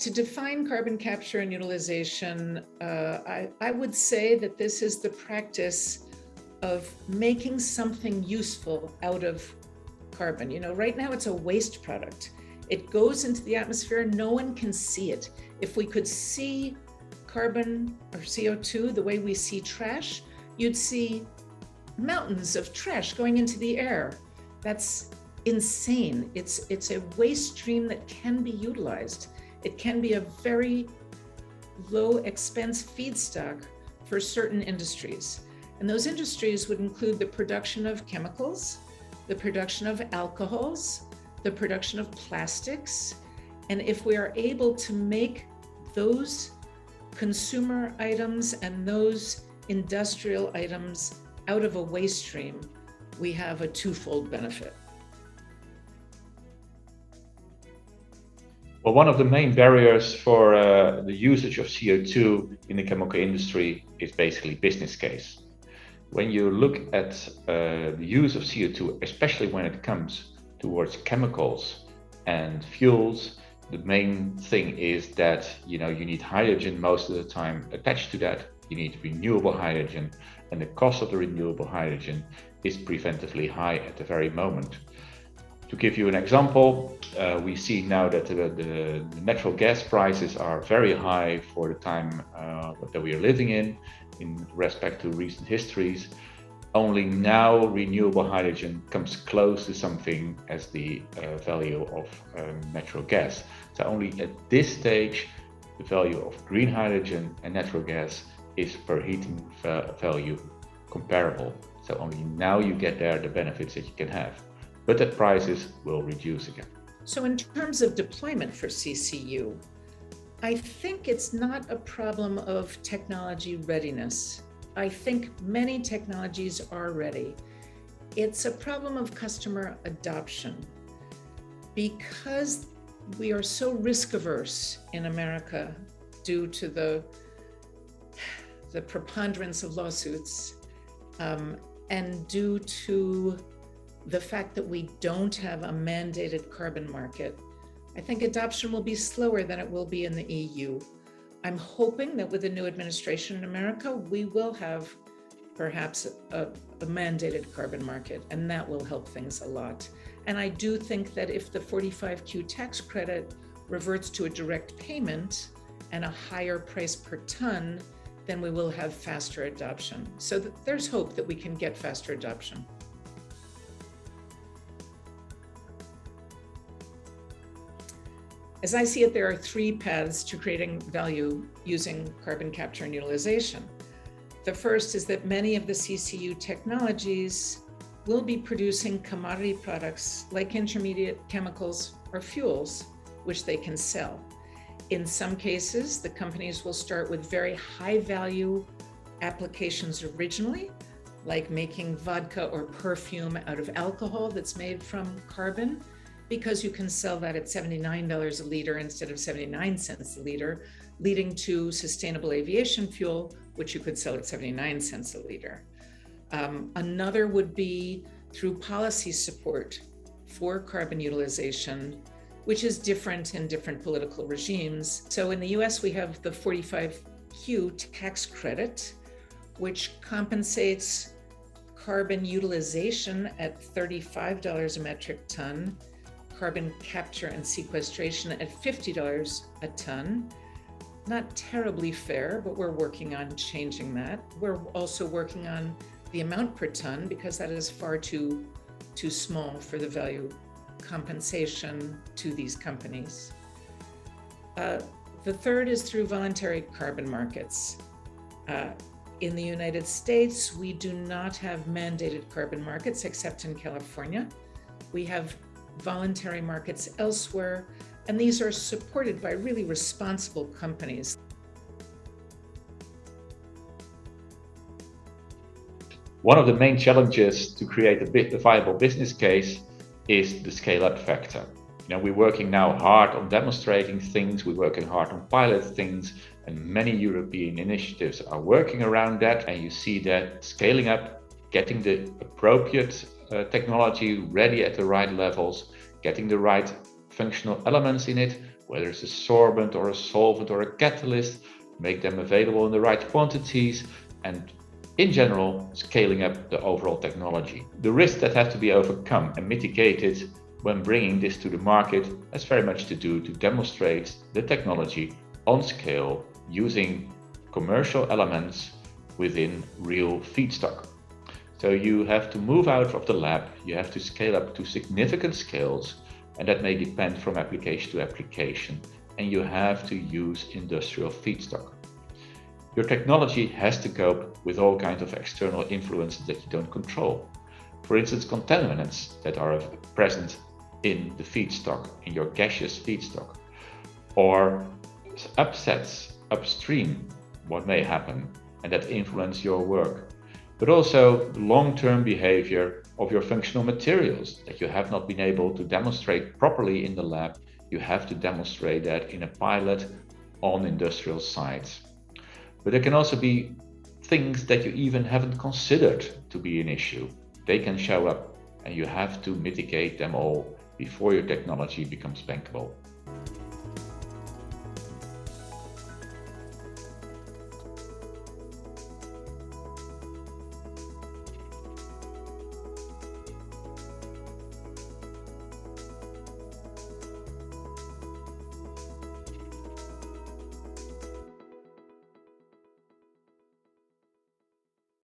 To define carbon capture and utilization, I would say that this is the practice of making something useful out of carbon. Right now it's a waste product. It goes into the atmosphere, no one can see it. If we could see carbon or CO2 the way we see trash, you'd see mountains of trash going into the air. That's insane. It's a waste stream that can be utilized. It can be a very low expense feedstock for certain industries. And those industries would include the production of chemicals, the production of alcohols, the production of plastics. And if we are able to make those consumer items and those industrial items out of a waste stream, we have a twofold benefit. Well, one of the main barriers for the usage of CO2 in the chemical industry is basically business case. When you look at the use of CO2, especially when it comes towards chemicals and fuels, the main thing is that you need hydrogen most of the time attached to that. You need renewable hydrogen, and the cost of the renewable hydrogen is preventively high at the very moment. To give you an example, we see now that the natural gas prices are very high for the time that we are living in respect to recent histories. Only now renewable hydrogen comes close to something as the value of natural gas. So only at this stage, the value of green hydrogen and natural gas is per heating value comparable. So only now you get there the benefits that you can have. But that prices will reduce again. So in terms of deployment for CCU, I think it's not a problem of technology readiness. I think many technologies are ready. It's a problem of customer adoption. Because we are so risk averse in America due to the preponderance of lawsuits and due to the fact that we don't have a mandated carbon market, I think adoption will be slower than it will be in the EU. I'm hoping that with the new administration in America, we will have perhaps a mandated carbon market, and that will help things a lot. And I do think that if the 45Q tax credit reverts to a direct payment and a higher price per ton, then we will have faster adoption. So there's hope that we can get faster adoption. As I see it, there are three paths to creating value using carbon capture and utilization. The first is that many of the CCU technologies will be producing commodity products like intermediate chemicals or fuels, which they can sell. In some cases, the companies will start with very high value applications originally, like making vodka or perfume out of alcohol that's made from carbon, because you can sell that at $79 a liter instead of 79 cents a liter, leading to sustainable aviation fuel, which you could sell at 79 cents a liter. Another would be through policy support for carbon utilization, which is different in different political regimes. So in the US, we have the 45Q tax credit, which compensates carbon utilization at $35 a metric ton, carbon capture and sequestration at $50 a ton. Not terribly fair, but we're working on changing that. We're also working on the amount per ton because that is far too small for the value compensation to these companies. The third is through voluntary carbon markets. In the United States, we do not have mandated carbon markets except in California. We have voluntary markets elsewhere, and these are supported by really responsible companies. One of the main challenges to create a viable business case is the scale-up factor. We're working now hard on demonstrating things, we're working hard on pilot things, and many European initiatives are working around that. And you see that scaling up, getting the appropriate technology ready at the right levels, getting the right functional elements in it whether it's a sorbent or a solvent or a catalyst, make them available in the right quantities, and in general, scaling up the overall technology. The risks that have to be overcome and mitigated when bringing this to the market has very much to do to demonstrate the technology on scale using commercial elements within real feedstock. So you have to move out of the lab, you have to scale up to significant scales, and that may depend from application to application, and you have to use industrial feedstock. Your technology has to cope with all kinds of external influences that you don't control. For instance, contaminants that are present in the feedstock, in your gaseous feedstock, or upsets upstream, what may happen, and that influence your work. But also long-term behavior of your functional materials that you have not been able to demonstrate properly in the lab. You have to demonstrate that in a pilot on industrial sites. But there can also be things that you even haven't considered to be an issue. They can show up, and you have to mitigate them all before your technology becomes bankable.